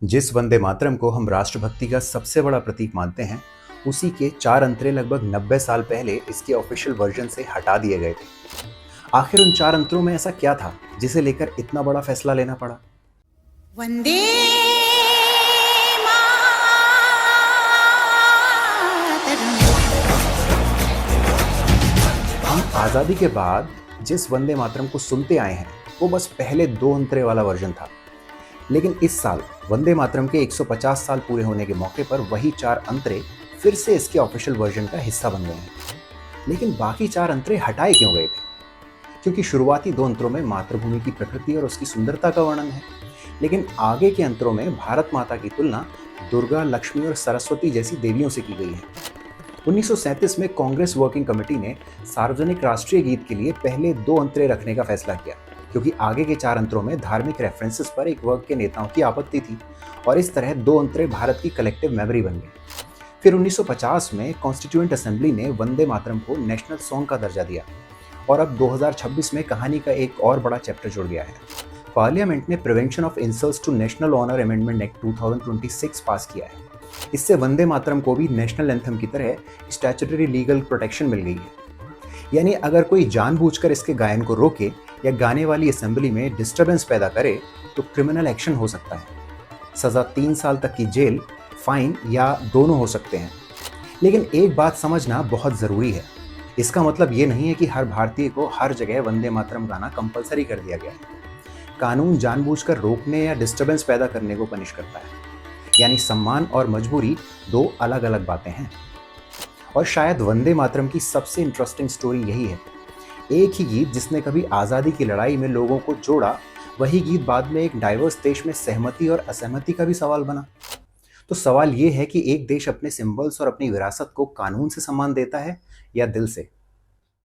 जिस वंदे मातरम को हम राष्ट्रभक्ति का सबसे बड़ा प्रतीक मानते हैं, उसी के 4 अंतरे लगभग 90 साल पहले इसके ऑफिशियल वर्जन से हटा दिए गए थे। आखिर उन 4 अंतरों में ऐसा क्या था जिसे लेकर इतना बड़ा फैसला लेना पड़ा? वंदे हम आज़ादी के बाद जिस वंदे मातरम को सुनते आए हैं, वो बस पहले 2 अंतरे वाला वर्जन था। लेकिन इस साल वंदे मातरम के 150 साल पूरे होने के मौके पर वही 4 अंतरे फिर से इसके ऑफिशियल वर्जन का हिस्सा बन गए हैं। लेकिन बाकी 4 अंतरे हटाए क्यों गए थे? क्योंकि शुरुआती 2 अंतरों में मातृभूमि की प्रकृति और उसकी सुंदरता का वर्णन है, लेकिन आगे के अंतरों में भारत माता की तुलना दुर्गा, लक्ष्मी और सरस्वती जैसी देवियों से की गई है। 1937 में कांग्रेस वर्किंग कमेटी ने सार्वजनिक राष्ट्रीय गीत के लिए पहले 2 अंतरे रखने का फैसला किया, क्योंकि आगे के 4 अंतरों में धार्मिक रेफरेंसेस पर एक वर्ग के नेताओं की आपत्ति थी और इस तरह 2 अंतरे भारत की कलेक्टिव मेमोरी बन गए। फिर 1950 में कॉन्स्टिट्यूएंट असेंबली ने वंदे मातरम को नेशनल सॉन्ग का दर्जा दिया और अब 2026 में कहानी का एक और बड़ा चैप्टर जुड़ गया है। पार्लियामेंट ने prevention of insults to national honour amendment act 2026 pass किया है। इससे वंदे मातरम को भी नेशनल एंथम की तरह स्टैट्यूटरी लीगल प्रोटेक्शन मिल गई है। यानी अगर कोई जानबूझकर इसके गायन को रोके या गाने वाली असेंबली में डिस्टरबेंस पैदा करे तो क्रिमिनल एक्शन हो सकता है। सजा 3 साल तक की जेल, फाइन या दोनों हो सकते हैं। लेकिन एक बात समझना बहुत ज़रूरी है, इसका मतलब ये नहीं है कि हर भारतीय को हर जगह वंदे मातरम गाना कंपलसरी कर दिया गया है। कानून जानबूझकर रोकने या डिस्टरबेंस पैदा करने को पनिश करता है। यानी सम्मान और मजबूरी 2 अलग अलग बातें हैं। और शायद वंदे मातरम की सबसे इंटरेस्टिंग स्टोरी यही है। एक ही गीत जिसने कभी आज़ादी की लड़ाई में लोगों को जोड़ा, वही गीत बाद में एक डाइवर्स देश में सहमति और असहमति का भी सवाल बना। तो सवाल ये है कि एक देश अपने सिंबल्स और अपनी विरासत को कानून से सम्मान देता है या दिल से?